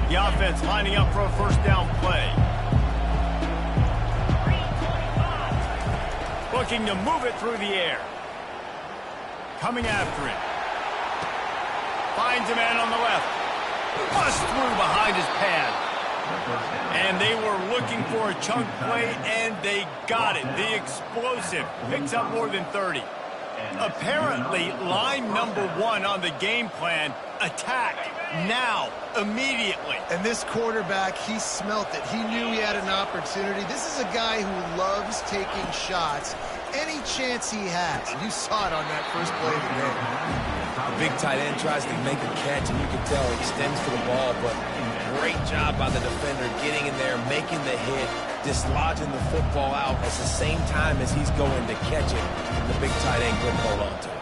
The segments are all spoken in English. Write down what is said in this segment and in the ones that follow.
The offense lining up for a first down play. Looking to move it through the air. Coming after it. Finds a man on the left. Bust through behind his pad. And they were looking for a chunk play, and they got it. The explosive picks up more than 30. Apparently, line number 1 on the game plan, attack now, immediately. And this quarterback, he smelt it. He knew he had an opportunity. This is a guy who loves taking shots any chance he has. You saw it on that first play of the game. The big tight end tries to make a catch, and you can tell he extends for the ball, but great job by the defender getting in there, making the hit, dislodging the football out at the same time as he's going to catch it. The big tight end couldn't hold on to it.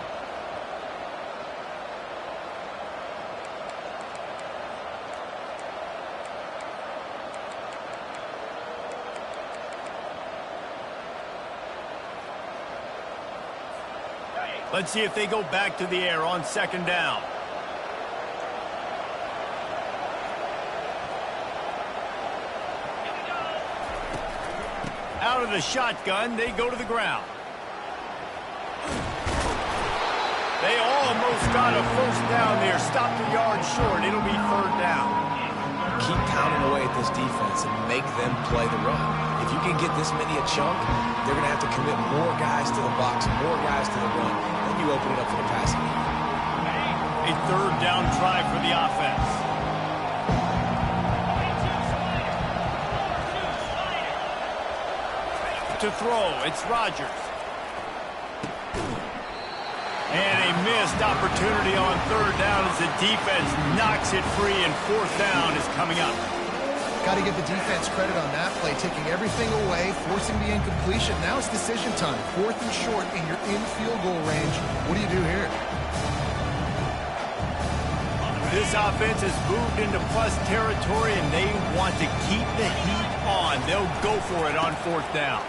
Let's see if they go back to the air on second down. Out of the shotgun, they go to the ground. They almost got a first down there. Stopped a yard short. It'll be third down. Keep pounding away at this defense and make them play the run. If you can get this many a chunk, they're going to have to commit more guys to the box, more guys to the run. Then you open it up for the passing game. A third down try for the offense. To throw, it's Rodgers. And a missed opportunity on third down as the defense knocks it free, and fourth down is coming up. Got to give the defense credit on that play, taking everything away, forcing the incompletion. Now it's decision time. Fourth and short, and you're in field goal range. What do you do here? This offense has moved into plus territory, and they want to keep the heat on. They'll go for it on fourth down.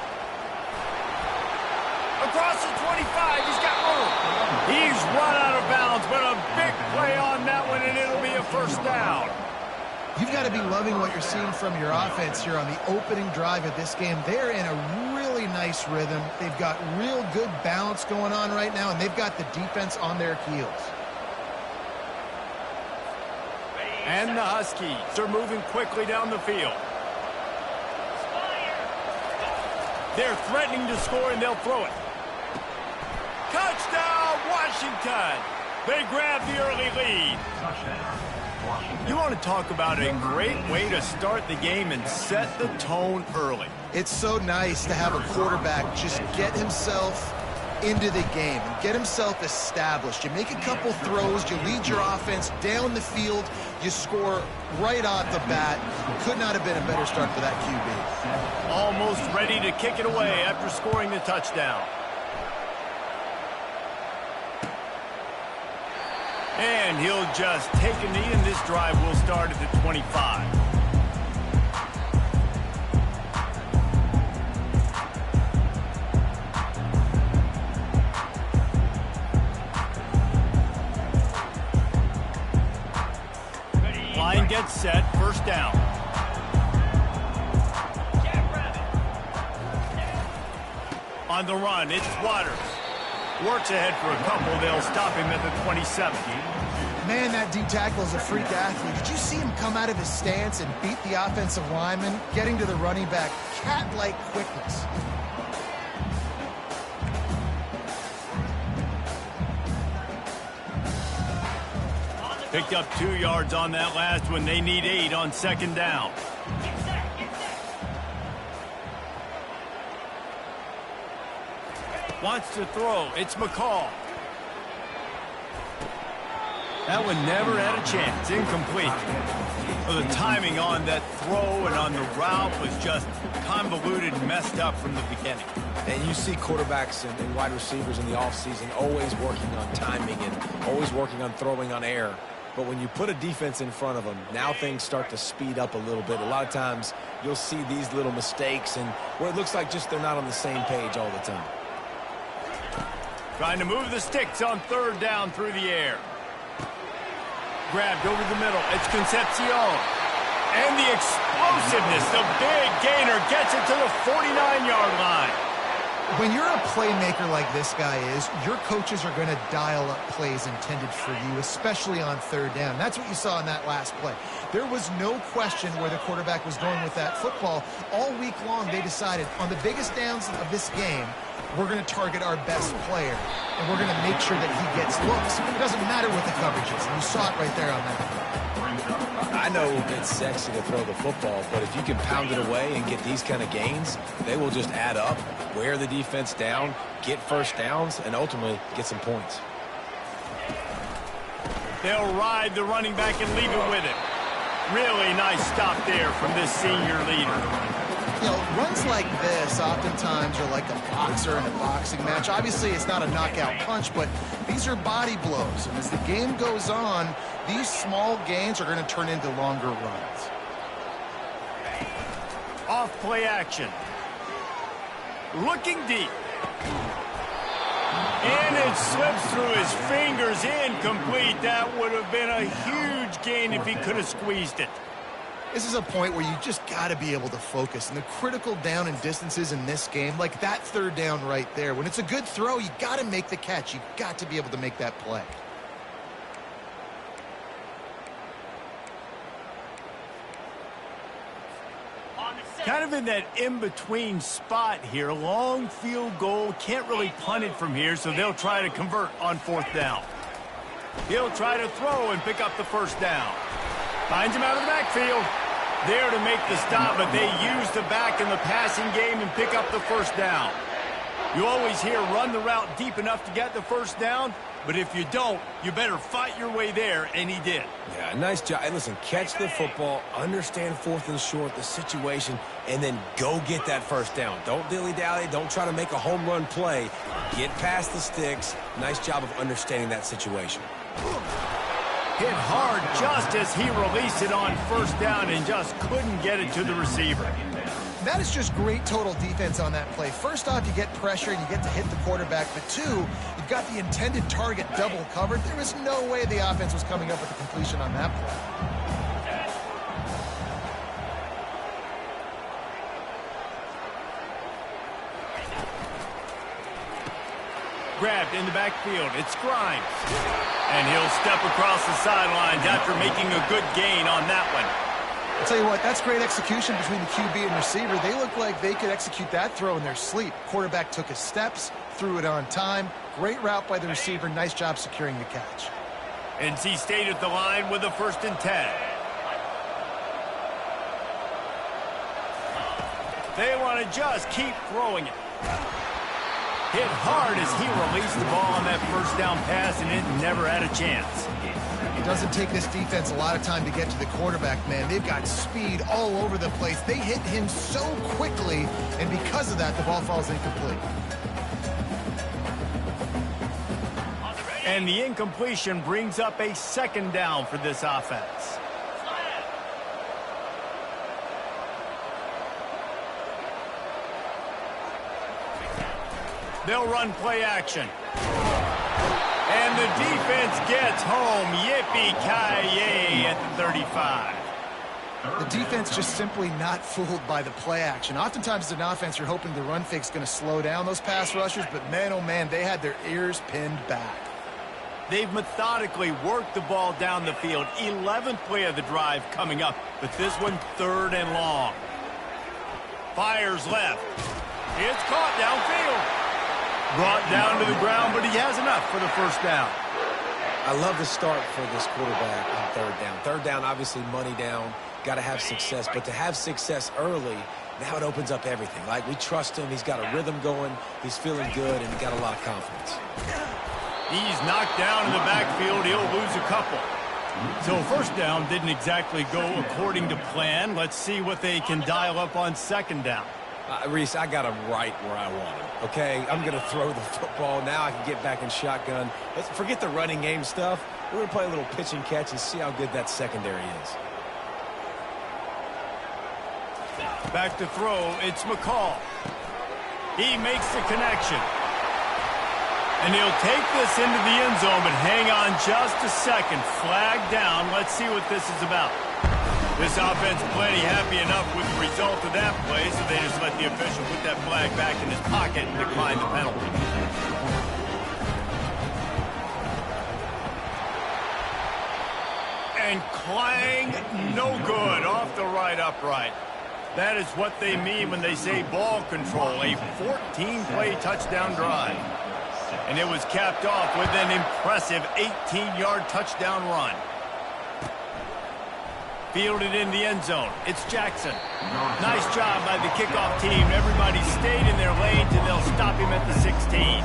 Across the 25, he's got room. He's run out of bounds, but a big play on that one, and it'll be a first down. You've got to be loving what you're seeing from your offense here on the opening drive of this game. They're in a really nice rhythm. They've got real good balance going on right now, and they've got the defense on their heels. And the Huskies are moving quickly down the field. They're threatening to score, and they'll throw it. Touchdown, Washington! They grab the early lead. You want to talk about a great way to start the game and set the tone early. It's so nice to have a quarterback just get himself into the game and get himself established. You make a couple throws, you lead your offense down the field, you score right off the bat. Could not have been a better start for that QB. Almost ready to kick it away after scoring the touchdown. And he'll just take a knee, and this drive will start at the 25. Line gets set, first down. On the run, it's Waters. Works ahead for a couple. They'll stop him at the 27. Man, that D-tackle is a freak athlete. Did you see him come out of his stance and beat the offensive lineman, getting to the running back? Cat-like quickness. Picked up 2 yards on that last one. They need 8 on second down. Wants to throw. It's McCall. That one never had a chance. Incomplete. Well, the timing on that throw and on the route was just convoluted and messed up from the beginning. And you see quarterbacks and wide receivers in the offseason always working on timing and always working on throwing on air. But when you put a defense in front of them, now things start to speed up a little bit. A lot of times you'll see these little mistakes and where it looks like just they're not on the same page all the time. Trying to move the sticks on third down through the air. Grabbed over the middle. It's Concepcion. And the explosiveness, the big gainer gets it to the 49-yard line. When you're a playmaker like this guy is, your coaches are going to dial up plays intended for you, especially on third down. That's what you saw in that last play. There was no question where the quarterback was going with that football. All week long, they decided on the biggest downs of this game, we're going to target our best player, and we're going to make sure that he gets looks. It doesn't matter what the coverage is, and you saw it right there on that play. I know it's sexy to throw the football, but if you can pound it away and get these kind of gains, they will just add up, wear the defense down, get first downs, and ultimately get some points. They'll ride the running back and leave it with him. Really nice stop there from this senior leader. You know, runs like this oftentimes are like a boxer in a boxing match. Obviously, it's not a knockout punch, but these are body blows. And as the game goes on, these small gains are going to turn into longer runs. Off play action. Looking deep. And it slips through his fingers, incomplete. That would have been a huge gain if he could have squeezed it. This is a point where you just got to be able to focus. And the critical down and distances in this game, like that third down right there, when it's a good throw, you got to make the catch. You got to be able to make that play. Kind of in that in-between spot here. Long field goal. Can't really punt it from here, so they'll try to convert on fourth down. He'll try to throw and pick up the first down. Finds him out of the backfield. There to make the stop, but they use the back in the passing game and pick up the first down. You always hear run the route deep enough to get the first down, but if you don't, you better fight your way there, and he did. Yeah, nice job. And listen, catch the football, understand fourth and short, the situation, and then go get that first down. Don't dilly-dally. Don't try to make a home run play. Get past the sticks. Nice job of understanding that situation. Hit hard just as he released it on first down and just couldn't get it to the receiver. That is just great total defense on that play. First off, you get pressure and you get to hit the quarterback. But two, you've got the intended target double covered. There was no way the offense was coming up with a completion on that play. Grabbed in the backfield. It's Grimes. And he'll step across the sidelines after making a good gain on that one. I'll tell you what, that's great execution between the QB and receiver. They look like they could execute that throw in their sleep. Quarterback took his steps, threw it on time. Great route by the receiver. Nice job securing the catch. NC State at the line with a 1st and 10. They want to just keep throwing it. Hit hard as he released the ball on that first down pass, and it never had a chance. It doesn't take this defense a lot of time to get to the quarterback, man. They've got speed all over the place. They hit him so quickly, and because of that, the ball falls incomplete. And the incompletion brings up a 2nd down for this offense. They'll run play action. And the defense gets home. Yippee-ki-yay at the 35. The defense just simply not fooled by the play action. Oftentimes as an offense, you're hoping the run fake's going to slow down those pass rushers, but man, oh man, they had their ears pinned back. They've methodically worked the ball down the field. 11th play of the drive coming up, but this one 3rd and long. Fires left. It's caught downfield. Brought down to the ground, but he has enough for the first down. I love the start for this quarterback on third down. Third down, obviously money down. Got to have success, but to have success early, now it opens up everything. Like, we trust him. He's got a rhythm going. He's feeling good, and he got a lot of confidence. He's knocked down in the backfield. He'll lose a couple. So first down didn't exactly go according to plan. Let's see what they can dial up on 2nd down. Reese, I got him right where I want him, okay? I'm going to throw the football. Now I can get back in shotgun. Let's forget the running game stuff. We're going to play a little pitch and catch and see how good that secondary is. Back to throw. It's McCall. He makes the connection. And he'll take this into the end zone, but hang on just a second. Flag down. Let's see what this is about. This offense plenty happy enough with the result of that play, so they just let the official put that flag back in his pocket and decline the penalty. And clang, no good, off the right upright. That is what they mean when they say ball control, a 14-play touchdown drive. And it was capped off with an impressive 18-yard touchdown run. Fielded in the end zone. It's Jackson. Nice job by the kickoff team. Everybody stayed in their lanes, and they'll stop him at the 16.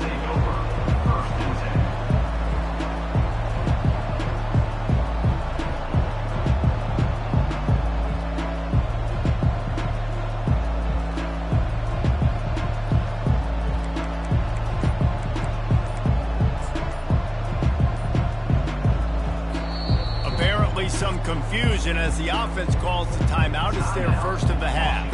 Some confusion as the offense calls the timeout. It's their first of the half.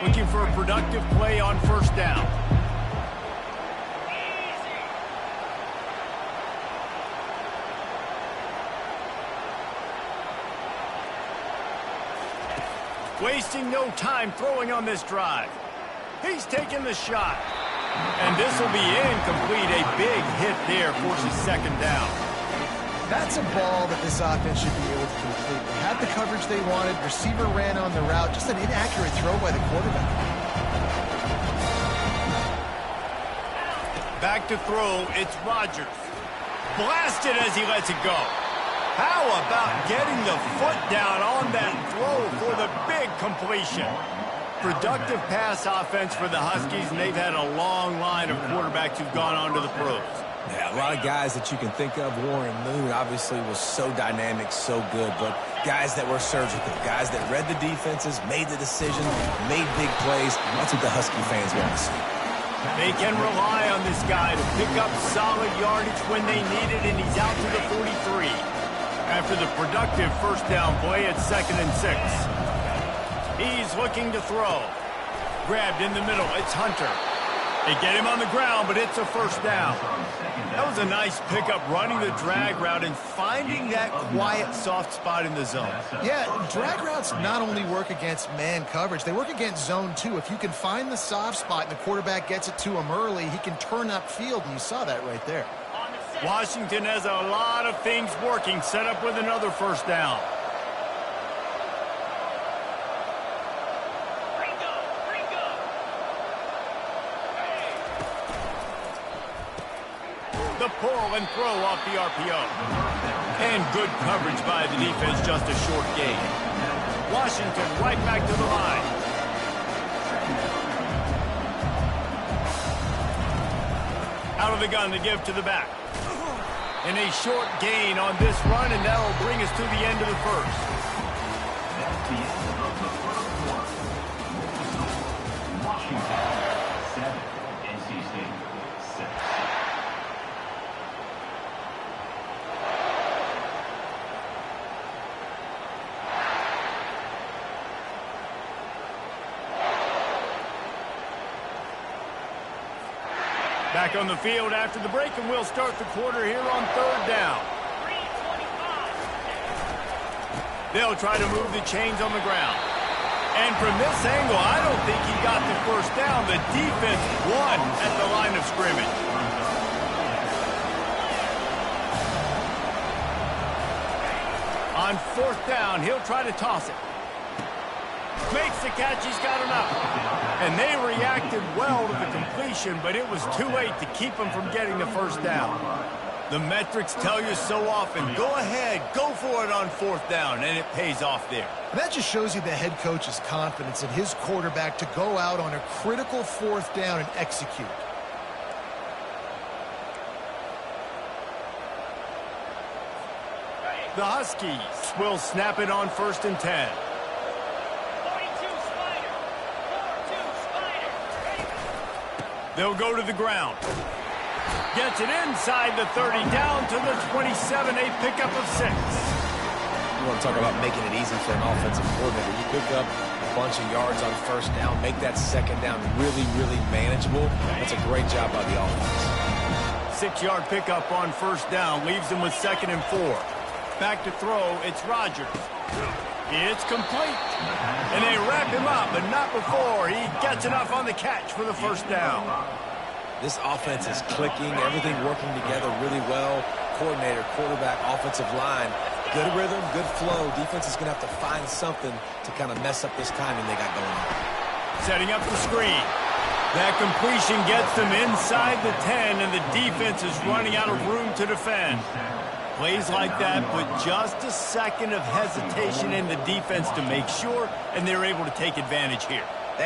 Looking for a productive play on first down. Wasting no time throwing on this drive. He's taking the shot. And this will be incomplete. A big hit there forces second down. That's a ball that this offense should be able to complete. They had the coverage they wanted. Receiver ran on the route. Just an inaccurate throw by the quarterback. Back to throw. It's Rodgers. Blasted as he lets it go. How about getting the foot down on that throw for the big completion? Productive pass offense for the Huskies, and they've had a long line of quarterbacks who've gone on to the pros. Yeah, a lot of guys that you can think of. Warren Moon obviously was so dynamic, so good, but guys that were surgical, guys that read the defenses, made the decision, made big plays. That's what the Husky fans want to see. They can rely on this guy to pick up solid yardage when they need it, and he's out to the 43. After the productive first down play, it's 2nd and 6. He's looking to throw. Grabbed in the middle, it's Hunter. They get him on the ground, but it's a first down. That was a nice pickup, running the drag route and finding that quiet, soft spot in the zone. Yeah, drag routes not only work against man coverage, they work against zone too. If you can find the soft spot and the quarterback gets it to him early, he can turn upfield, and you saw that right there. Washington has a lot of things working, set up with another first down. The pull and throw off the RPO. And good coverage by the defense, just a short gain. Washington right back to the line. Out of the gun to give to the back. And a short gain on this run, and that'll bring us to the end of the first. That's the end of the first quarter. Washington 7, NC State 6. Back on the field after the break, and we'll start the quarter here on third down. They'll try to move the chains on the ground. And from this angle, I don't think he got the first down. The defense won at the line of scrimmage. On fourth down, he'll try to toss it. Makes the catch, he's got enough. And they reacted well to the completion, but it was too late to keep him from getting the first down. The metrics tell you so often, go ahead, go for it on fourth down, and it pays off there. And that just shows you the head coach's confidence in his quarterback to go out on a critical fourth down and execute. The Huskies will snap it on 1st and 10. They'll go to the ground. Gets it inside the 30, down to the 27, a pickup of 6. You want to talk about making it easy for an offensive coordinator. You pick up bunch of yards on first down, make that second down really, really manageable. That's a great job by the offense. 6-yard pickup on first down leaves them with 2nd and 4. Back to throw, it's Rodgers. It's complete. And they wrap him up, but not before he gets enough on the catch for the first down. This offense is clicking, everything working together really well. Coordinator, quarterback, offensive line, good rhythm, good flow. Defense is going to have to find something to kind of mess up this timing they got going on. Setting up the screen. That completion gets them inside the 10, and the defense is running out of room to defend. Plays like that put just a second of hesitation in the defense to make sure, and they're able to take advantage here.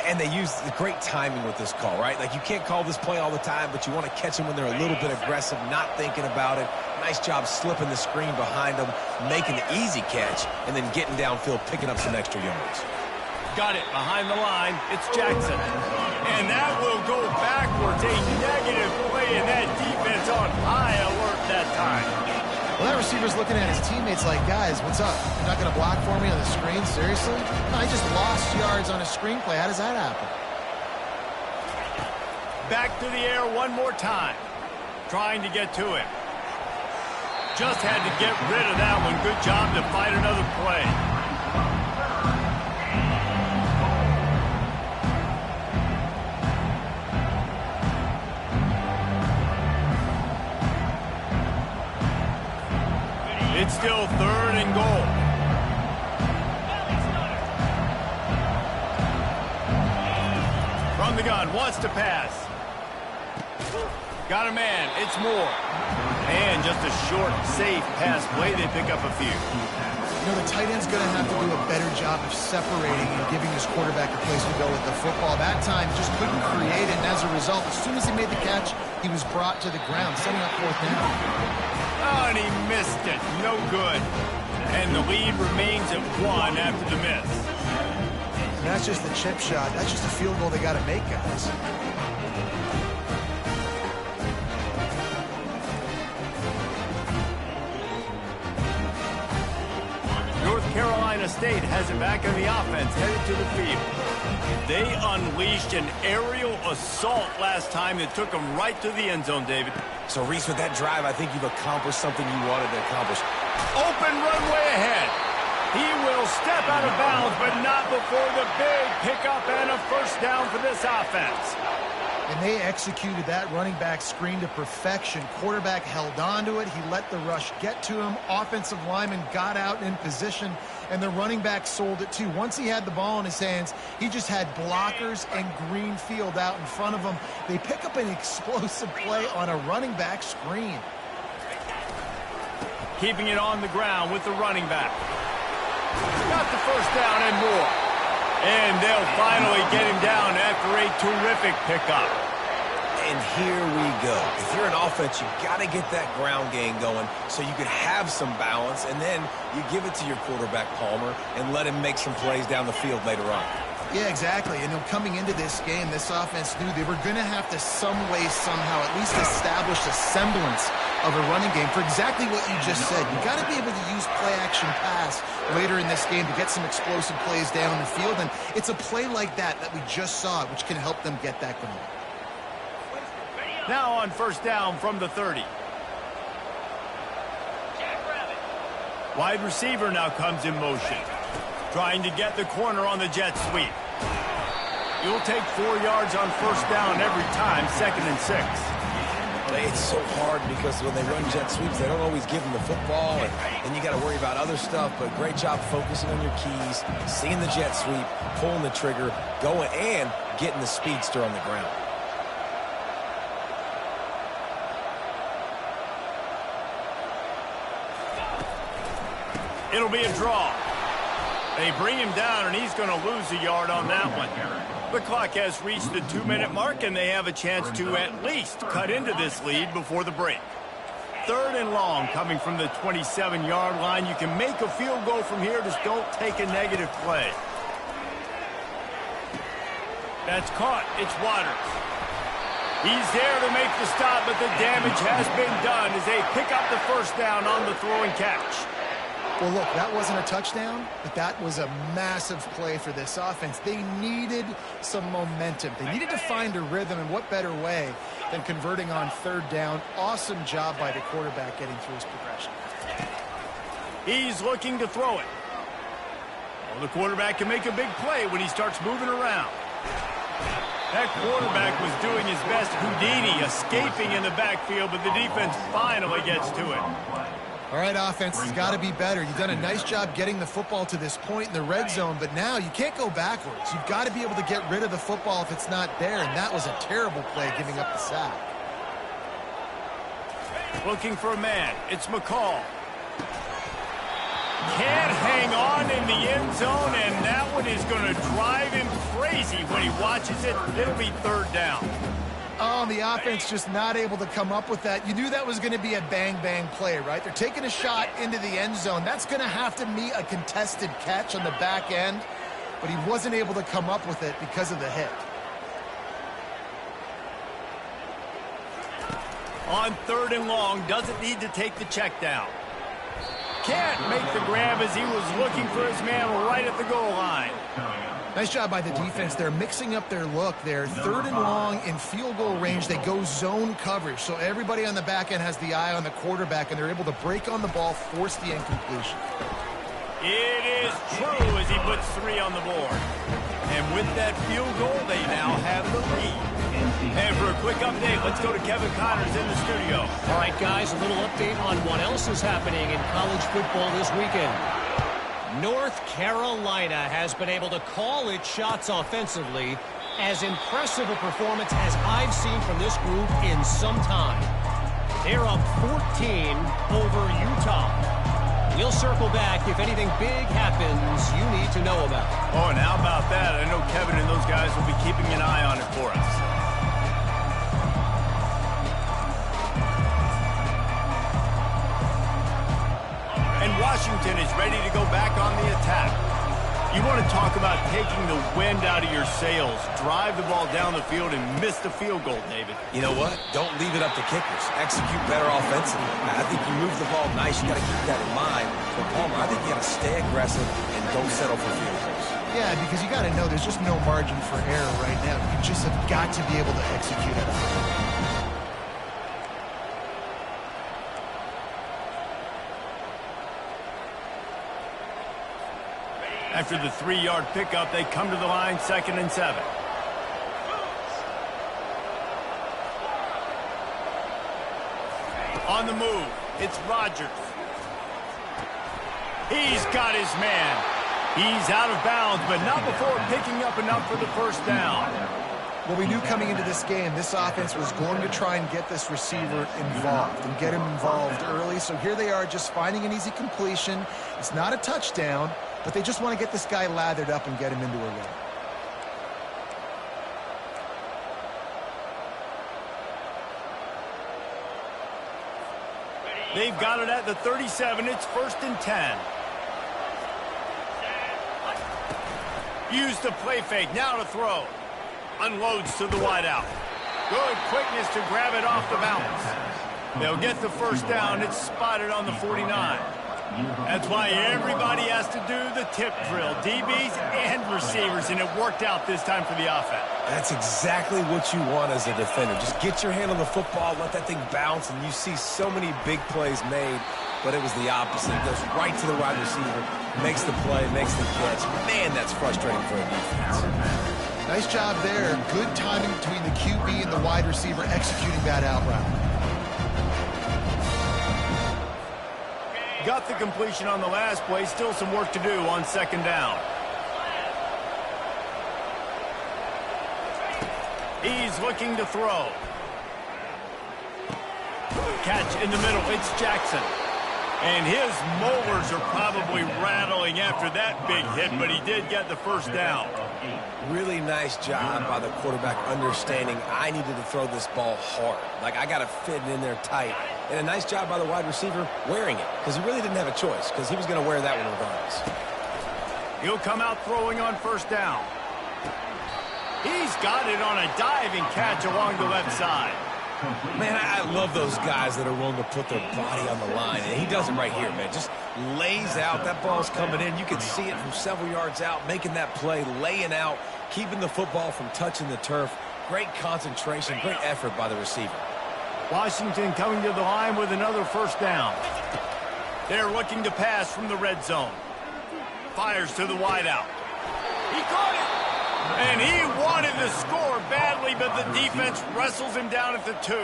And they use the great timing with this call, right? Like, you can't call this play all the time, but you want to catch them when they're a little bit aggressive, not thinking about it. Nice job slipping the screen behind them, making the easy catch, and then getting downfield, picking up some extra yards. Got it behind the line. It's Jackson. And that will go backwards. A negative play, and that defense on high alert that time. Well, that receiver's looking at his teammates like, guys, what's up? You're not going to block for me on the screen? Seriously? No, I just lost yards on a screenplay. How does that happen? Back to the air one more time. Trying to get to it. Just had to get rid of that one. Good job to fight another play. It's still 3rd and goal. From the gun, wants to pass. Got a man, it's Moore. And just a short, safe pass play, they pick up a few. You know, the tight end's going to have to do a better job of separating and giving his quarterback a place to go with the football. That time, just couldn't create it, and as a result, as soon as he made the catch, he was brought to the ground, setting up 4th down. Oh, and he missed it. No good. And the lead remains at 1 after the miss. And that's just a chip shot. That's just a field goal they got to make, guys. North Carolina State has it back on the offense, headed to the field. They unleashed an aerial assault last time that took them right to the end zone, David. So, Reese, with that drive, I think you've accomplished something you wanted to accomplish. Open runway ahead. He will step out of bounds, but not before the big pickup and a first down for this offense. And they executed that running back screen to perfection. Quarterback held on to it. He let the rush get to him. Offensive lineman got out in position, and the running back sold it too. Once he had the ball in his hands, he just had blockers and green field out in front of him. They pick up an explosive play on a running back screen. Keeping it on the ground with the running back. Got the first down and more. And they'll finally get him down after a terrific pickup. And here we go. If you're an offense, you got to get that ground game going so you can have some balance, and then you give it to your quarterback, Palmer, and let him make some plays down the field later on. Yeah, exactly. And coming into this game, this offense knew they were going to have to some way, somehow, at least establish a semblance of a running game for exactly what you just said. You got to be able to use play-action pass later in this game to get some explosive plays down the field. And it's a play like that we just saw, which can help them get that going. Now on first down from the 30. Wide receiver now comes in motion. Trying to get the corner on the jet sweep. You'll take 4 yards on first down every time, 2nd and 6. It's so hard because when they run jet sweeps, they don't always give them the football, and you got to worry about other stuff, but great job focusing on your keys, seeing the jet sweep, pulling the trigger, going, and getting the speedster on the ground. It'll be a draw. They bring him down, and he's going to lose a yard on that one. The clock has reached the 2-minute mark, and they have a chance to at least cut into this lead before the break. 3rd and long coming from the 27-yard line. You can make a field goal from here, just don't take a negative play. That's caught. It's Waters. He's there to make the stop, but the damage has been done as they pick up the first down on the throw and catch. Well, look, that wasn't a touchdown, but that was a massive play for this offense. They needed some momentum. They needed to find a rhythm, and what better way than converting on third down. Awesome job by the quarterback getting through his progression. He's looking to throw it. Well, the quarterback can make a big play when he starts moving around. That quarterback was doing his best Houdini, escaping in the backfield, but the defense finally gets to it. All right, offense has got to be better. You've done a nice job getting the football to this point in the red zone, but now you can't go backwards. You've got to be able to get rid of the football if it's not there, and that was a terrible play, giving up the sack. Looking for a man. It's McCall. Can't hang on in the end zone, and that one is going to drive him crazy when he watches it. It'll be third down. Oh, the offense just not able to come up with that. You knew that was going to be a bang-bang play, right? They're taking a shot into the end zone. That's going to have to be a contested catch on the back end, but he wasn't able to come up with it because of the hit. On third and long, doesn't need to take the check down. Can't make the grab as he was looking for his man right at the goal line. Nice job by the defense. They're mixing up their look there. Third and long in field goal range. They go zone coverage. So everybody on the back end has the eye on the quarterback, and they're able to break on the ball, force the incompletion. It is true as he puts 3 on the board. And with that field goal, they now have the lead. And for a quick update, let's go to Kevin Connors in the studio. All right, guys, a little update on what else is happening in college football this weekend. North Carolina has been able to call its shots offensively. As impressive a performance as I've seen from this group in some time. They're up 14 over Utah. We'll circle back if anything big happens you need to know about. Oh, and how about that? I know Kevin and those guys will be keeping an eye on it for us. And Washington is ready to go back on the attack. You want to talk about taking the wind out of your sails. Drive the ball down the field and miss the field goal, David. You know what? Don't leave it up to kickers. Execute better offensively. I think you move the ball nice. You got to keep that in mind. But Palmer, I think you got to stay aggressive and don't settle for field goals. Yeah, because you got to know there's just no margin for error right now. You just have got to be able to execute it. After the 3-yard pickup, they come to the line, 2nd and 7. On the move, it's Rodgers. He's got his man. He's out of bounds, but not before picking up enough for the first down. Well, we knew coming into this game, this offense was going to try and get this receiver involved and get him involved early. So here they are just finding an easy completion. It's not a touchdown, but they just want to get this guy lathered up and get him into a run. They've got it at the 37. It's 1st and 10. Use the play fake. Now to throw. Unloads to the wideout. Good quickness to grab it off the bounce. They'll get the first down. It's spotted on the 49. That's why everybody has to do the tip drill, DBs and receivers, and it worked out this time for the offense. That's exactly what you want as a defender. Just get your hand on the football, let that thing bounce, and you see so many big plays made, but it was the opposite. It goes right to the wide receiver, makes the play, makes the catch. Man, that's frustrating for a defense. Nice job there. Good timing between the QB and the wide receiver executing that out route. Got the completion on the last play. Still some work to do on 2nd down. He's looking to throw. Catch in the middle. It's Jackson. And his molars are probably rattling after that big hit, but he did get the first down. Really nice job by the quarterback understanding I needed to throw this ball hard. Like, I got to fit it in there tight. And a nice job by the wide receiver wearing it, because he really didn't have a choice, because he was going to wear that one regardless. He'll come out throwing on 1st down. He's got it on a diving catch along the left side. Man, I love those guys that are willing to put their body on the line, and he does it right here, man. Just lays out. That ball's coming in. You can see it from several yards out, making that play, laying out, keeping the football from touching the turf. Great concentration, great effort by the receiver. Washington coming to the line with another first down. They're looking to pass from the red zone. Fires to the wideout. He caught it! And he wanted to score badly, but the defense wrestles him down at the 2.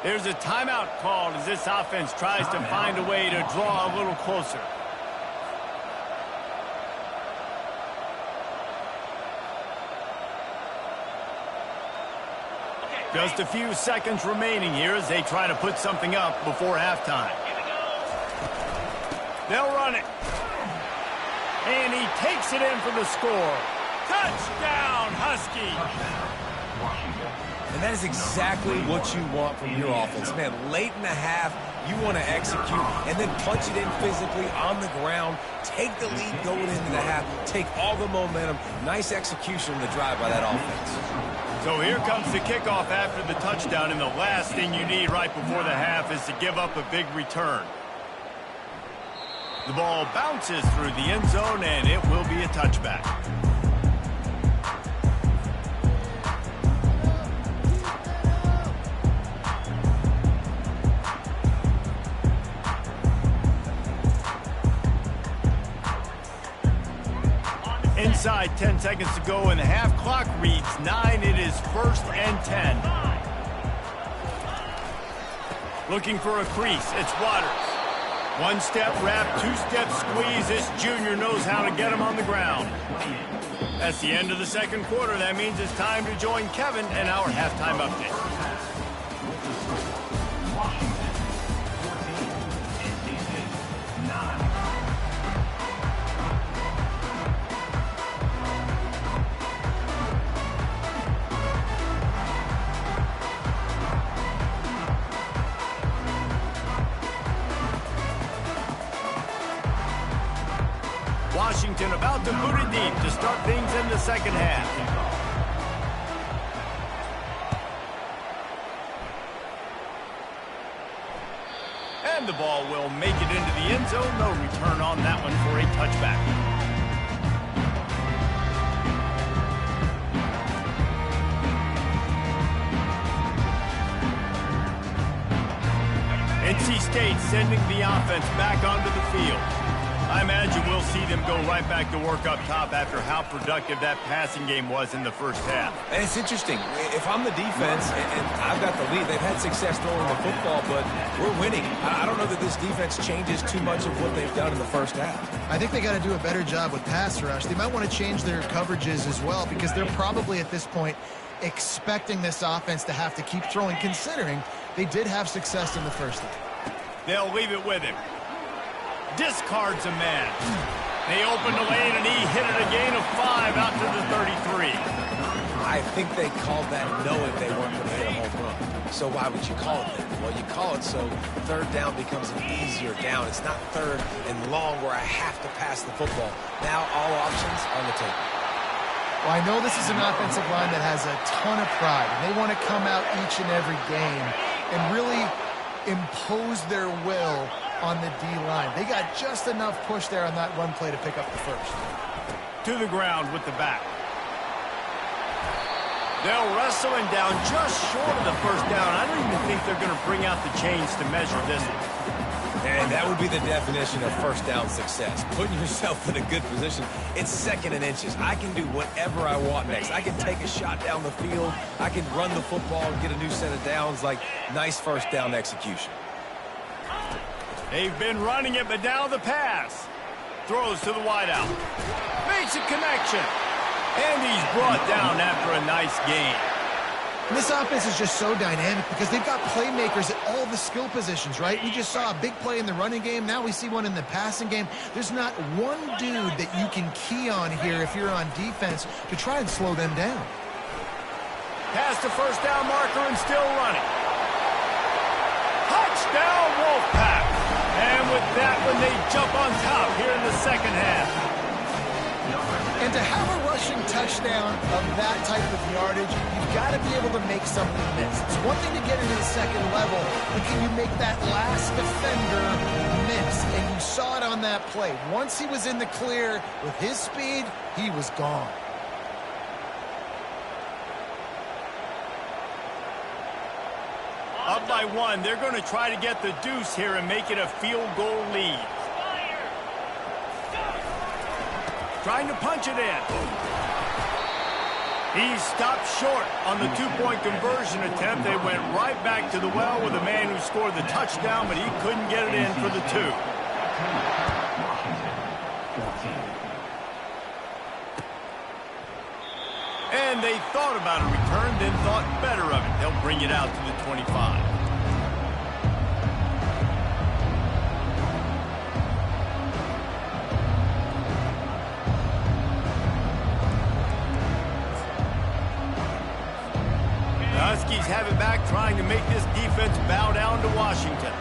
There's a timeout called as this offense tries to find a way to draw a little closer. Just a few seconds remaining here as they try to put something up before halftime. They'll run it. And he takes it in for the score. Touchdown, Husky! And that is exactly what you want from your offense. Man, late in the half, you want to execute and then punch it in physically on the ground. Take the lead going into the half. Take all the momentum. Nice execution of the drive by that offense. So here comes the kickoff after the touchdown, and the last thing you need right before the half is to give up a big return. The ball bounces through the end zone, and it will be a touchback. Inside 10 seconds to go, and the half clock reads 9. It is 1st and 10. Looking for a crease. It's Waters. One step wrap, 2-step squeeze. This junior knows how to get him on the ground. That's the end of the second quarter. That means it's time to join Kevin and our halftime update. Washington about to boot it deep to start things in the second half. And the ball will make it into the end zone. No return on that one for a touchback. NC State sending the offense back onto the field. I imagine we'll see them go right back to work up top after how productive that passing game was in the first half. And it's interesting. If I'm the defense and I've got the lead, they've had success throwing the football, but we're winning. I don't know that this defense changes too much of what they've done in the first half. I think they got to do a better job with pass rush. They might want to change their coverages as well, because they're probably at this point expecting this offense to have to keep throwing, considering they did have success in the first half. They'll leave it with him. Discards a man. They opened the lane, and he hit it a gain of 5 out to the 33. I think they called that knowing they weren't going to hit a home run. So why would you call it that? Well, you call it so third down becomes an easier down. It's not third and long where I have to pass the football. Now all options on the table. Well, I know this is an offensive line that has a ton of pride, and they want to come out each and every game and really impose their will on the D-line. They got just enough push there on that run play to pick up the first. To the ground with the back. They'll wrestle him down just short of the first down. I don't even think they're going to bring out the chains to measure this one. And that would be the definition of first down success. Putting yourself in a good position. It's 2nd and inches. I can do whatever I want next. I can take a shot down the field. I can run the football and get a new set of downs. Like, nice first down execution. They've been running it, but now the pass. Throws to the wideout. Makes a connection. And he's brought down after a nice gain. And this offense is just so dynamic because they've got playmakers at all the skill positions, right? We just saw a big play in the running game. Now we see one in the passing game. There's not one dude that you can key on here if you're on defense to try and slow them down. Past the first down marker and still running. Touchdown, Wolfpack. And with that one, they jump on top here in the second half. And to have a rushing touchdown of that type of yardage, you've got to be able to make something miss. It's one thing to get into the second level, but can you make that last defender miss? And you saw it on that play. Once he was in the clear with his speed, he was gone. Up by 1, they're going to try to get the deuce here and make it a field goal lead. Trying to punch it in. He stopped short on the two-point conversion attempt. They went right back to the well with the man who scored the touchdown, but he couldn't get it in for the 2. And they thought about a return, then thought better of it. They'll bring it out to the 25. The Huskies have it back, trying to make this defense bow down to Washington.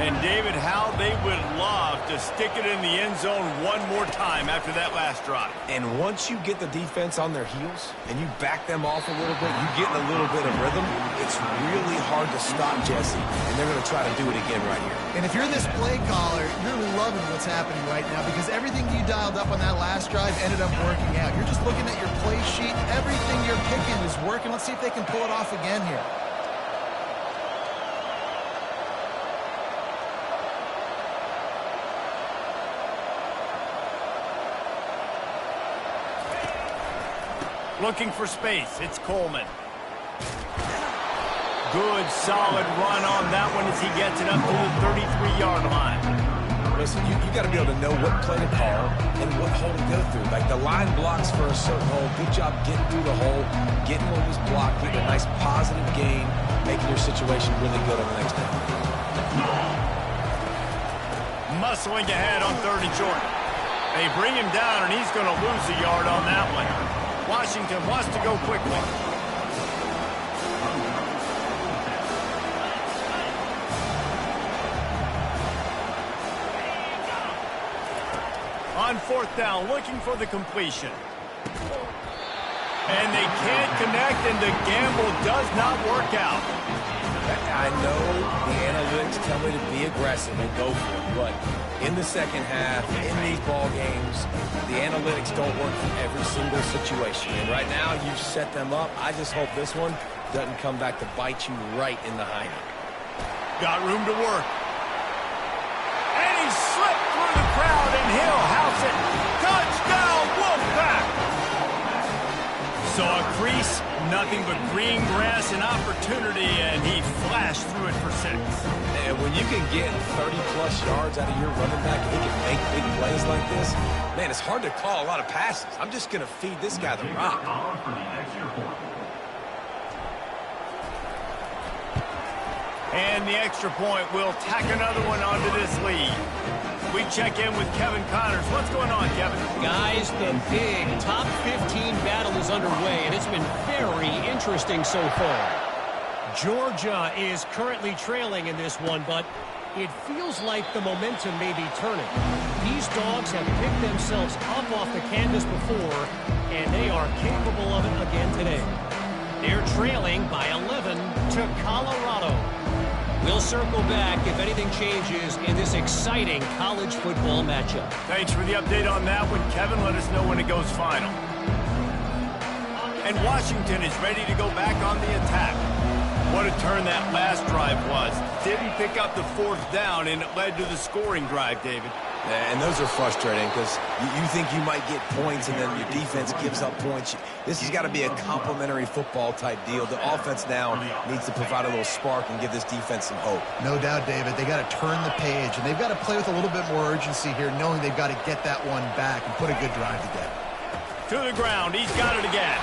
And David, how they would love to stick it in the end zone one more time after that last drive. And once you get the defense on their heels and you back them off a little bit, you get in a little bit of rhythm, it's really hard to stop Jesse. And they're going to try to do it again right here. And if you're this play caller, you're loving what's happening right now because everything you dialed up on that last drive ended up working out. You're just looking at your play sheet. Everything you're picking is working. Let's see if they can pull it off again here. Looking for space. It's Coleman. Good, solid run on that one as he gets it up to the 33-yard line. Listen, you got to be able to know what play to call and what hole to go through. Like the line blocks for a certain hole. Good job getting through the hole, getting what was blocked, getting a nice positive gain, making your situation really good on the next down. Muscling ahead on 3rd and short. They bring him down, and he's going to lose a yard on that one. Washington wants to go quickly. On 4th down, looking for the completion. And they can't connect, and the gamble does not work out. I know the analytics tell me to be aggressive and go for it, but in the second half, in these ball games, the analytics don't work for every single situation. And right now, you've set them up. I just hope this one doesn't come back to bite you right in the hiney. Got room to work. And he slipped through the crowd, and he'll house it. Touchdown, Wolfpack! Saw a crease, nothing but green grass and opportunity, and he flashed through it for 6. And when you can get 30-plus yards out of your running back and he can make big plays like this, man, it's hard to call a lot of passes. I'm just going to feed this guy the rock. And the extra point will tack another one onto this lead. We check in with Kevin Connors. What's going on, Kevin? Guys, the big top 15 battle is underway, and it's been very interesting so far. Georgia is currently trailing in this one, but it feels like the momentum may be turning. These dogs have picked themselves up off the canvas before, and they are capable of it again today. They're trailing by 11 to Colorado. We'll circle back if anything changes in this exciting college football matchup. Thanks for the update on that one, Kevin. Let us know when it goes final. And Washington is ready to go back on the attack. What a turn that last drive was. Didn't pick up the 4th down, and it led to the scoring drive, David. And those are frustrating because you think you might get points and then your defense gives up points. This has got to be a complimentary football type deal. The offense now needs to provide a little spark and give this defense some hope. No doubt, David. They got to turn the page, and they've got to play with a little bit more urgency here, knowing they've got to get that one back and put a good drive together. To the ground. He's got it again.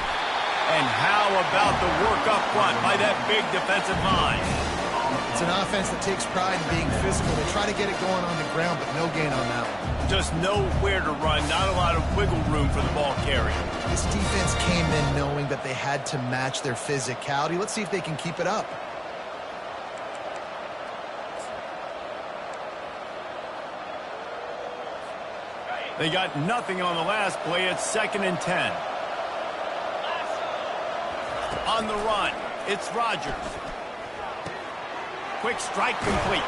And how about the work up front by that big defensive line? It's an offense that takes pride in being physical. They try to get it going on the ground, but no gain on that one. Just nowhere to run. Not a lot of wiggle room for the ball carrier. This defense came in knowing that they had to match their physicality. Let's see if they can keep it up. They got nothing on the last play. It's 2nd and 10. On the run, it's Rodgers. Quick strike complete.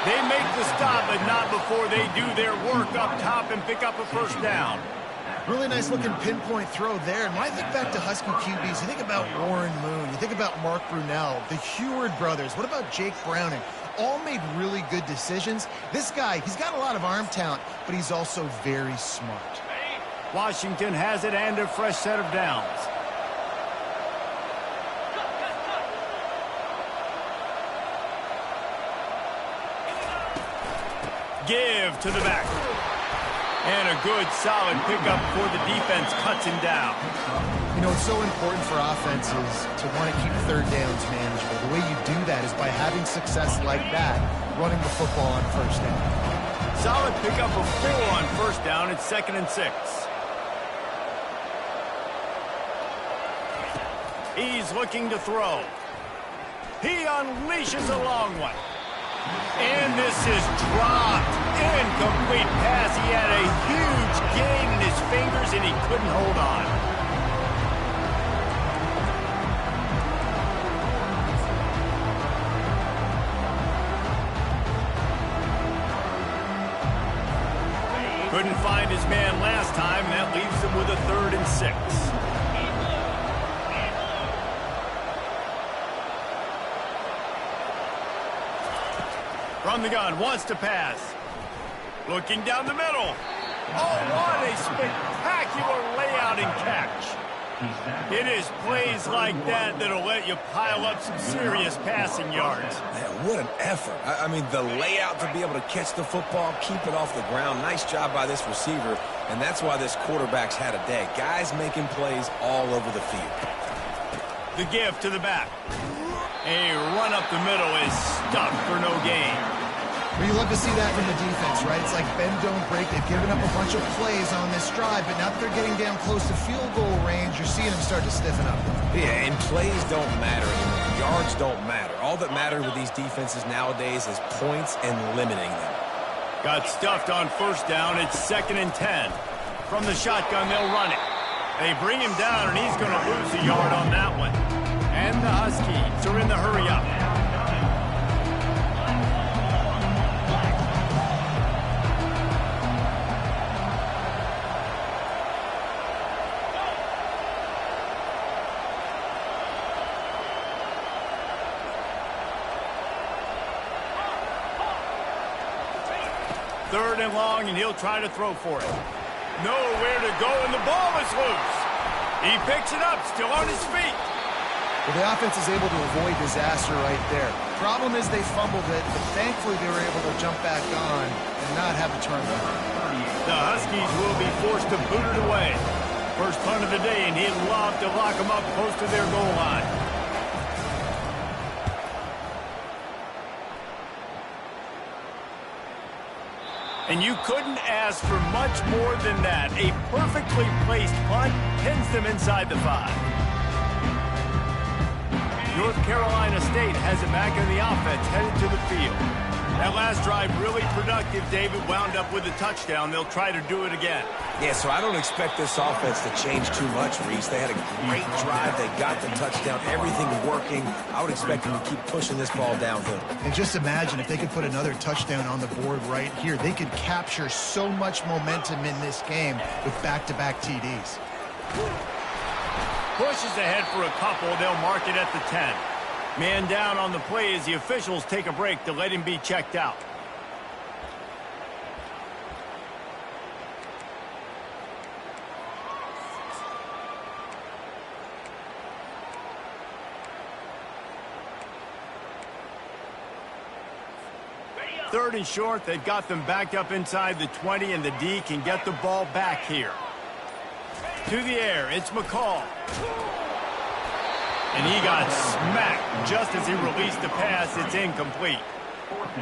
They make the stop, but not before they do their work up top and pick up a first down. Really nice looking pinpoint throw there. And when I think back to Husky QBs, you think about Warren Moon, you think about Mark Brunell, the Heward brothers. What about Jake Browning? All made really good decisions. This guy, he's got a lot of arm talent, but he's also very smart. Washington has it and a fresh set of downs. Give to the back. And a good, solid pickup before the defense cuts him down. You know, it's so important for offenses to want to keep third downs manageable. The way you do that is by having success like that, running the football on first down. Solid pickup of 4 on first down. It's 2nd and 6. He's looking to throw. He unleashes a long one. And this is dropped. Incomplete pass. He had a huge gain in his fingers, and he couldn't hold on. Couldn't find his man last time, and that leaves him with a 3rd and 6. From the gun, wants to pass. Looking down the middle. Oh, what a spectacular layout and catch. It is plays like that that'll let you pile up some serious passing yards. Man, what an effort. I mean, the layout to be able to catch the football, keep it off the ground. Nice job by this receiver, and that's why this quarterback's had a day. Guys making plays all over the field. The give to the back. A run up the middle is stuffed for no gain. Well, you love to see that from the defense, right? It's like bend, don't break. They've given up a bunch of plays on this drive, but now that they're getting down close to field goal range, you're seeing them start to stiffen up. Yeah, and plays don't matter anymore. Yards don't matter. All that matters with these defenses nowadays is points and limiting them. Got stuffed on first down. It's 2nd and 10. From the shotgun, they'll run it. They bring him down, and he's going to lose a yard on that one. And the Huskies are in the hurry-up. Third and long, and he'll try to throw for it. Nowhere to go, and the ball is loose. He picks it up, still on his feet. Well, the offense is able to avoid disaster right there. Problem is they fumbled it, but thankfully they were able to jump back on and not have a turnover. The Huskies will be forced to boot it away. First punt of the day, and he'd love to lock them up close to their goal line. And you couldn't ask for much more than that. A perfectly placed punt pins them inside the 5. North Carolina State has it back in the offense, headed to the field. That last drive really productive. David wound up with a touchdown. They'll try to do it again. Yeah, so I don't expect this offense to change too much, Reese. They had a great drive. They got the touchdown. Everything working. I would expect them to keep pushing this ball downhill. And just imagine if they could put another touchdown on the board right here. They could capture so much momentum in this game with back-to-back TDs. Pushes ahead for a couple. They'll mark it at the 10. Man down on the play as the officials take a break to let him be checked out. Third and short, they've got them backed up inside the 20, and the D can get the ball back here. To the air, it's McCall. And he got smacked just as he released the pass. It's incomplete.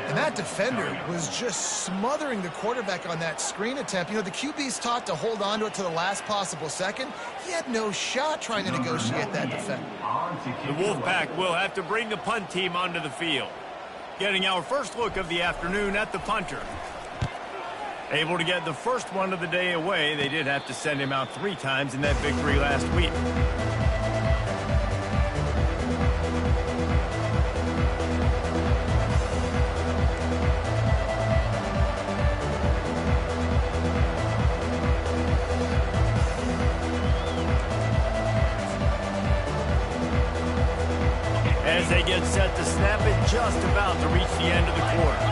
And that defender was just smothering the quarterback on that screen attempt. You know, the QB's taught to hold on to it to the last possible second. He had no shot trying to negotiate that defender. The Wolfpack will have to bring the punt team onto the field. Getting our first look of the afternoon at the punter. Able to get the first one of the day away. They did have to send him out 3 times in that victory last week. As they get set to snap it, just about to reach the end of the quarter.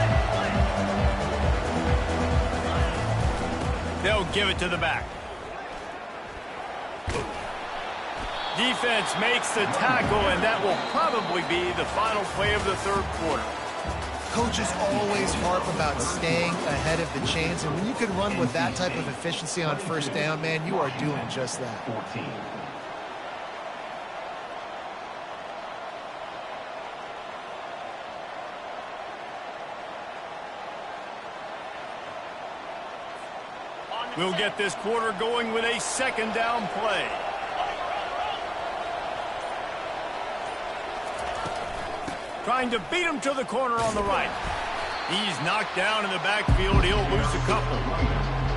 They'll give it to the back. Defense makes the tackle, and that will probably be the final play of the third quarter. Coaches always harp about staying ahead of the chains, and when you can run with that type of efficiency on first down, man, you are doing just that. 14. We'll get this quarter going with a second down play. Trying to beat him to the corner on the right. He's knocked down in the backfield. He'll lose a couple.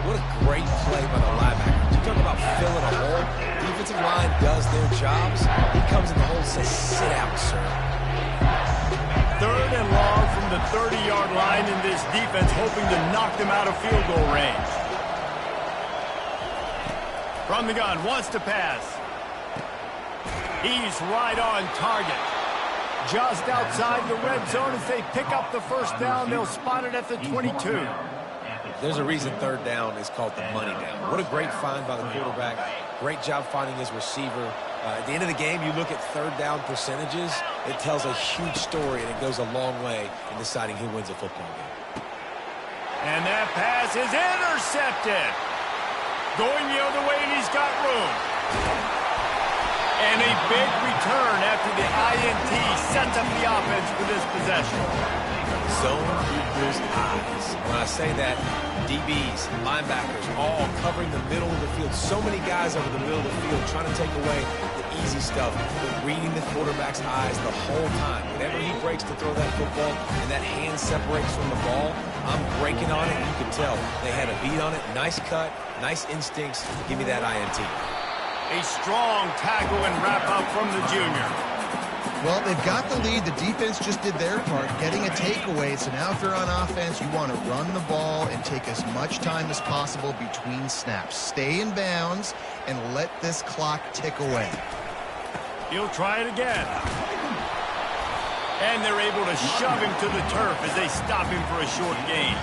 What a great play by the linebacker. You talk about filling a hole. Defensive line does their jobs. He comes in the hole and says, sit out, sir. 3rd and long from the 30-yard line in this defense, hoping to knock them out of field goal range. From the gun, wants to pass. He's right on target. Just outside the red zone as they pick up the first down. They'll spot it at the 22. There's a reason 3rd down is called the money down. What a great find by the quarterback. Great job finding his receiver. At the end of the game, you look at 3rd down percentages. It tells a huge story, and it goes a long way in deciding who wins a football game. And that pass is intercepted. Going the other way, and he's got room. And a big return after the INT sets up the offense for this possession. Zone equals eyes. When I say that, DBs, linebackers, all covering the middle of the field. So many guys over the middle of the field trying to take away the easy stuff, but reading the quarterback's eyes the whole time. Whenever he breaks to throw that football and that hand separates from the ball, I'm breaking on it. You can tell they had a beat on it. Nice cut, nice instincts. Give me that INT. A strong tackle and wrap-up from the junior. Well, they've got the lead. The defense just did their part, getting a takeaway. So now if they're on offense, you want to run the ball and take as much time as possible between snaps. Stay in bounds and let this clock tick away. He'll try it again. And they're able to shove him to the turf as they stop him for a short gain.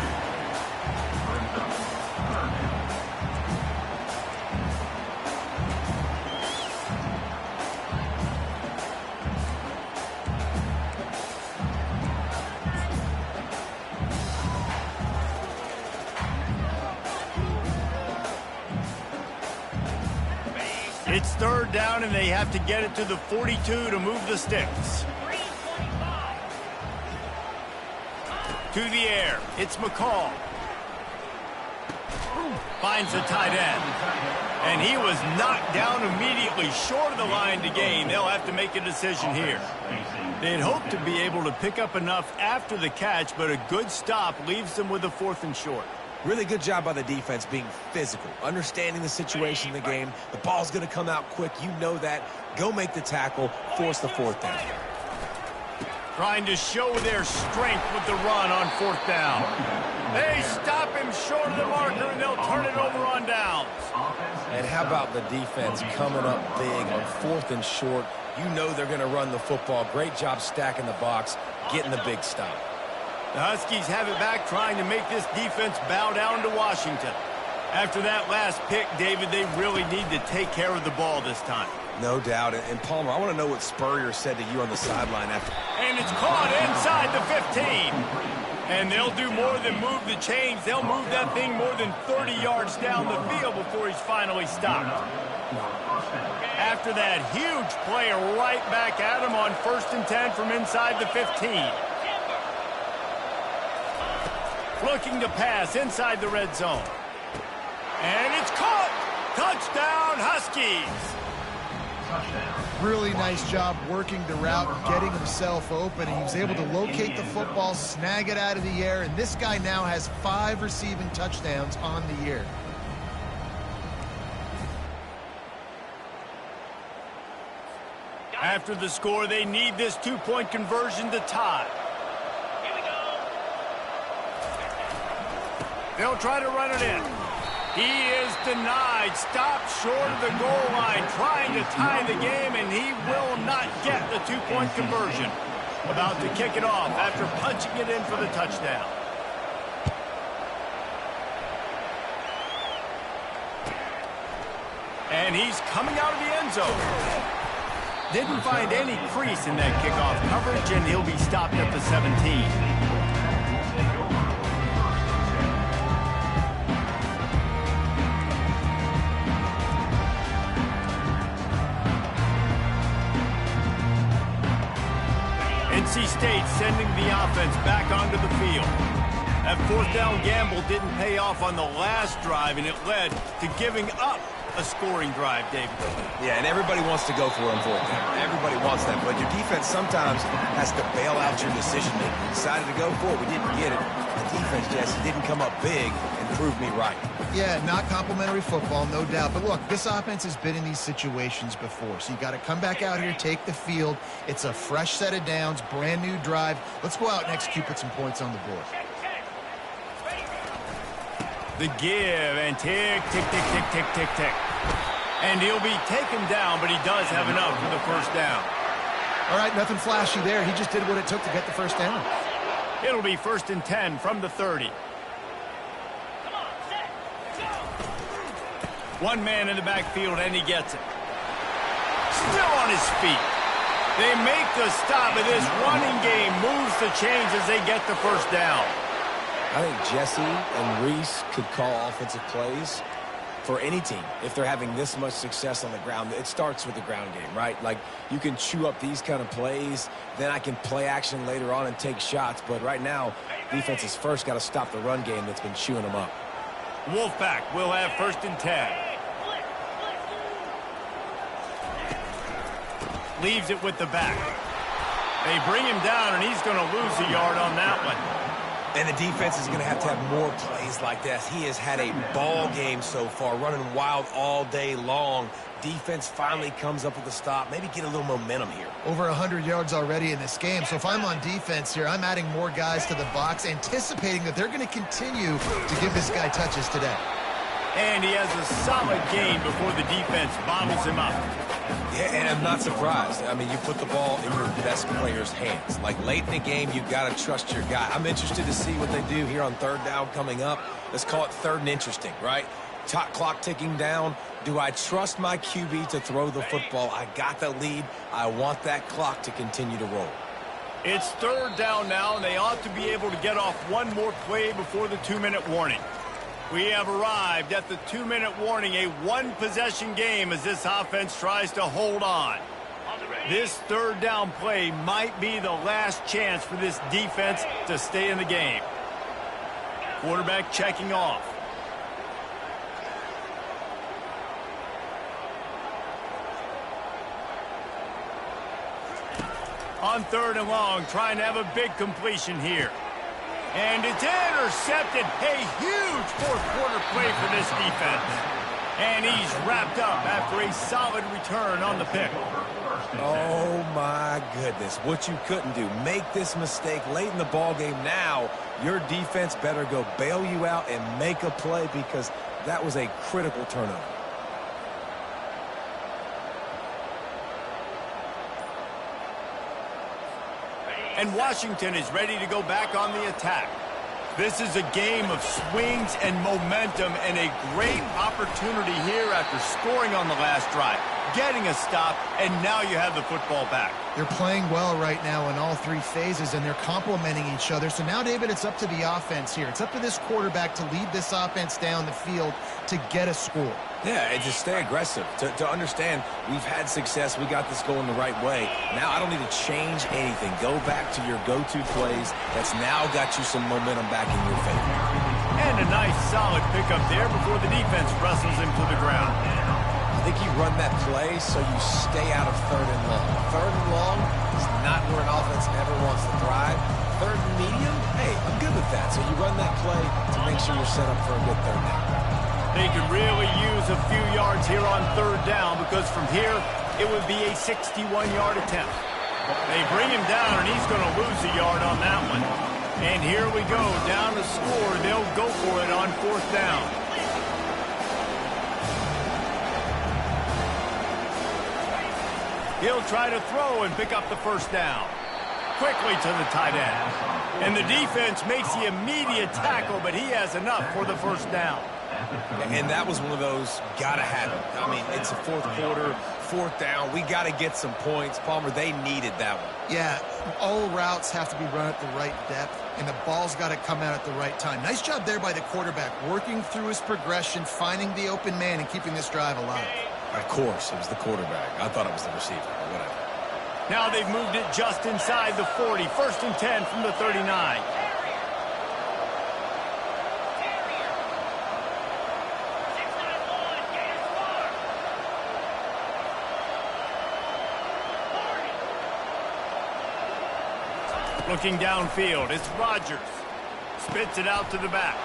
It's 3rd down, and they have to get it to the 42 to move the sticks. To the air, it's McCall. Finds the tight end. And he was knocked down immediately short of the line to gain. They'll have to make a decision here. They'd hoped to be able to pick up enough after the catch, but a good stop leaves them with a 4th and short. Really good job by the defense being physical, understanding the situation in the game. The ball's going to come out quick. You know that. Go make the tackle, force the 4th down. Trying to show their strength with the run on 4th down. They stop him short of the marker, and they'll turn it over on downs. And how about the defense coming up big on 4th and short? You know they're going to run the football. Great job stacking the box, getting the big stop. The Huskies have it back, trying to make this defense bow down to Washington. After that last pick, David, they really need to take care of the ball this time. No doubt. And Palmer, I want to know what Spurrier said to you on the sideline after. And it's caught inside the 15. And they'll do more than move the chains. They'll move that thing more than 30 yards down the field before he's finally stopped. After that huge play, right back at him on 1st and 10 from inside the 15. Looking to pass inside the red zone. And it's caught! Touchdown, Huskies! Touchdown. Really nice job working the route and getting himself open. He was able to locate the football, snag it out of the air, and this guy now has 5 receiving touchdowns on the year. After the score, they need this 2-point conversion to tie. Here we go. They'll try to run it in. He is denied. Stopped short of the goal line, trying to tie the game, and he will not get the 2-point conversion. About to kick it off after punching it in for the touchdown. And he's coming out of the end zone. Didn't find any crease in that kickoff coverage, and he'll be stopped at the 17. NC State sending the offense back onto the field. That 4th down gamble didn't pay off on the last drive, and it led to giving up a scoring drive, David. Yeah, and everybody wants to go for it on 4th down. Everybody wants that, but your defense sometimes has to bail out your decision-making. We decided to go for it. We didn't get it. The defense, Jesse, didn't come up big and prove me right. Yeah, not complimentary football, no doubt. But look, this offense has been in these situations before. So you got to come back out here, take the field. It's a fresh set of downs, brand new drive. Let's go out and execute, put some points on the board. The give, and tick, tick, tick, tick, tick, tick, tick. And he'll be taken down, but he does have enough for the 1st down. All right, nothing flashy there. He just did what it took to get the 1st down. It'll be 1st and 10 from the 30. One man in the backfield, and he gets it. Still on his feet. They make the stop, and this running game moves the chains as they get the 1st down. I think Jesse and Reese could call offensive plays for any team if they're having this much success on the ground. It starts with the ground game, right? Like, you can chew up these kind of plays, then I can play action later on and take shots. But right now, defense has first got to stop the run game that's been chewing them up. Wolfpack will have 1st and 10. Leaves it with the back. They bring him down, and he's going to lose a yard on that one. And the defense is going to have more plays like this. He has had a ball game so far, running wild all day long. Defense finally comes up with a stop. Maybe get a little momentum here. Over 100 yards already in this game. So if I'm on defense here, I'm adding more guys to the box, anticipating that they're going to continue to give this guy touches today. And he has a solid gain before the defense bottles him up. Yeah, and I'm not surprised. I mean, you put the ball in your best player's hands. Like, late in the game, you've got to trust your guy. I'm interested to see what they do here on 3rd down coming up. Let's call it 3rd and interesting, right? Top clock ticking down. Do I trust my QB to throw the football? I got the lead. I want that clock to continue to roll. It's 3rd down now, and they ought to be able to get off one more play before the 2-minute warning. We have arrived at the 2-minute warning, a 1-possession game as this offense tries to hold on. This 3rd down play might be the last chance for this defense to stay in the game. Quarterback checking off. On 3rd and long, trying to have a big completion here. And it's intercepted. A huge 4th-quarter play for this defense. And he's wrapped up after a solid return on the pick. Oh, my goodness. What you couldn't do. Make this mistake late in the ballgame. Now, your defense better go bail you out and make a play, because that was a critical turnover. And Washington is ready to go back on the attack. This is a game of swings and momentum, and a great opportunity here after scoring on the last drive, getting a stop, and now you have the football back. They're playing well right now in all 3 phases, and they're complementing each other. So now, David, it's up to the offense here. It's up to this quarterback to lead this offense down the field to get a score. Yeah, and just stay aggressive. To understand we've had success, we got this going the right way. Now I don't need to change anything. Go back to your go-to plays. That's now got you some momentum back in your favor. And a nice solid pickup there before the defense wrestles him to the ground. I think you run that play so you stay out of 3rd and third and long is not where an offense ever wants to thrive. Third and medium, hey, I'm good with that. So you run that play to make sure you're set up for a good third down. They could really use a few yards here on third down because from here, it would be a 61-yard attempt. They bring him down, and he's going to lose a yard on that one. And here we go, down to score. They'll go for it on fourth down. He'll try to throw and pick up the first down. Quickly to the tight end. And the defense makes the immediate tackle, but he has enough for the first down. And that was one of those gotta have it. I mean, it's a fourth quarter, fourth down. We got to get some points. Palmer, they needed that one. Yeah, all routes have to be run at the right depth, and the ball's got to come out at the right time. Nice job there by the quarterback, working through his progression, finding the open man, and keeping this drive alive. Of course, it was the quarterback. I thought it was the receiver, but whatever. Now they've moved it just inside the 40. First and 10 from the 39. Looking downfield, it's Rodgers. Spits it out to the back.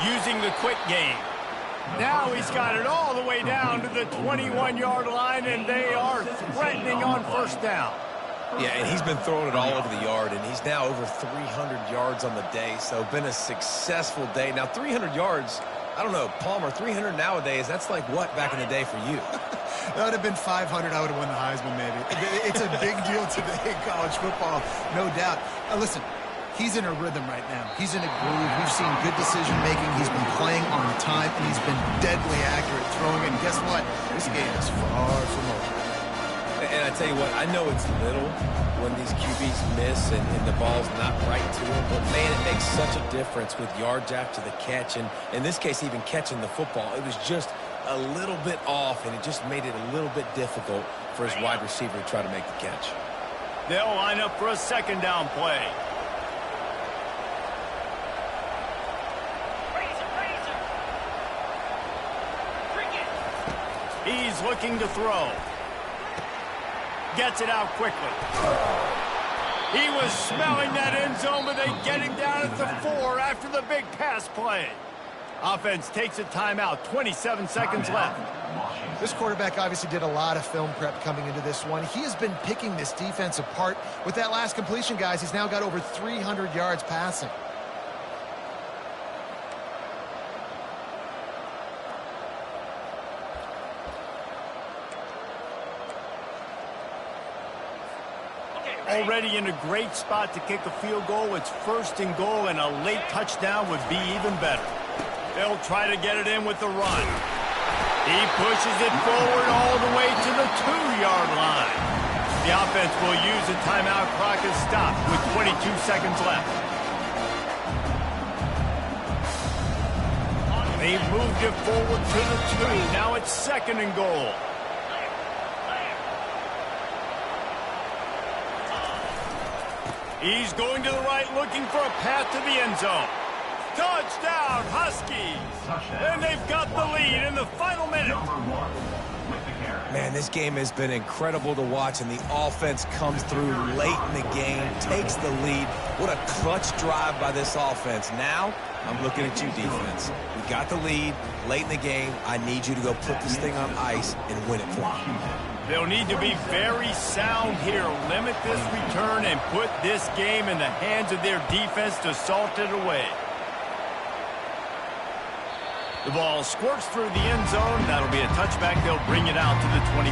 Using the quick game. Now he's got it all the way down to the 21-yard line, and they are threatening on first down. Yeah, and he's been throwing it all over the yard, and he's now over 300 yards on the day, so been a successful day. Now, 300 yards, I don't know, Palmer, 300 nowadays, that's like what back in the day for you? That would have been 500. I would have won the Heisman, maybe. It's a big deal today in college football, no doubt. Listen, he's in a rhythm right now. He's in a groove. We've seen good decision-making. He's been playing on time, and he's been deadly accurate throwing. And guess what? This game is far from over. And I tell you what, I know it's little when these QBs miss and the ball's not right to them, but, man, it makes such a difference with yards after the catch. And in this case, even catching the football, it was just a little bit off, and it just made it a little bit difficult for his wide receiver to try to make the catch. They'll line up for a second down play. He's looking to throw. Gets it out quickly. He was smelling that end zone, but they get him down at the 4 after the big pass play. Offense takes a timeout, 27 seconds left. This quarterback obviously did a lot of film prep coming into this one. He has been picking this defense apart. With that last completion, guys, he's now got over 300 yards passing. Already in a great spot to kick a field goal. It's first and goal, and a late touchdown would be even better. They'll try to get it in with the run. He pushes it forward all the way to the 2-yard line. The offense will use a timeout. Clock is stopped with 22 seconds left. They've moved it forward to the 2. Now it's second and goal. He's going to the right, looking for a path to the end zone. Touchdown, Huskies! And they've got the lead in the final minute. Man, this game has been incredible to watch, and the offense comes through late in the game, takes the lead. What a clutch drive by this offense. Now, I'm looking at you, defense. We got the lead late in the game. I need you to go put this thing on ice and win it for me. They'll need to be very sound here. Limit this return and put this game in the hands of their defense to salt it away. The ball squirts through the end zone. That'll be a touchback. They'll bring it out to the 25.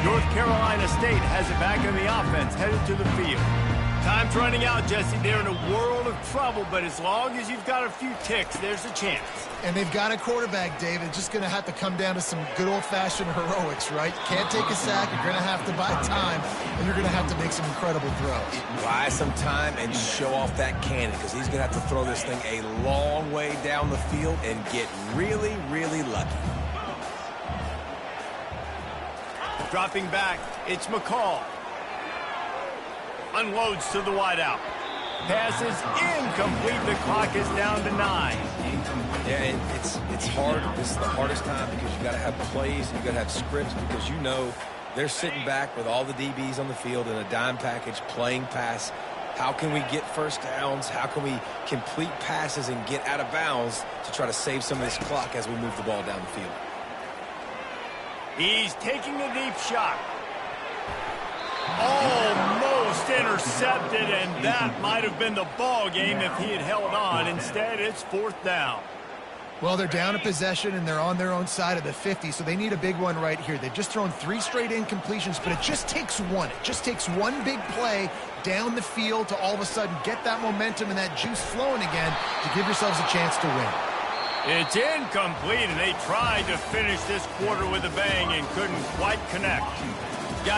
North Carolina State has it back in the offense, headed to the field. Time's running out, Jesse. They're in a world of trouble, but as long as you've got a few ticks, there's a chance. And they've got a quarterback, David. Just going to have to come down to some good old-fashioned heroics, right? Can't take a sack. You're going to have to buy time, and you're going to have to make some incredible throws. Buy some time and show off that cannon, because he's going to have to throw this thing a long way down the field and get really, really lucky. Dropping back, it's McCall. Unloads to the wideout. Pass is incomplete. The clock is down to 9. Yeah, it's hard. This is the hardest time because you got to have plays, you got to have scripts, because you know they're sitting back with all the DBs on the field in a dime package playing pass. How can we get first downs? How can we complete passes and get out of bounds to try to save some of this clock as we move the ball down the field? He's taking a deep shot. Almost intercepted, and that might have been the ball game if he had held on. Instead, it's 4th down. Well, they're down a possession, and they're on their own side of the 50, so they need a big one right here. They've just thrown 3 straight incompletions, but it just takes one. It just takes one big play down the field to all of a sudden get that momentum and that juice flowing again to give yourselves a chance to win. It's incomplete, and they tried to finish this quarter with a bang and couldn't quite connect.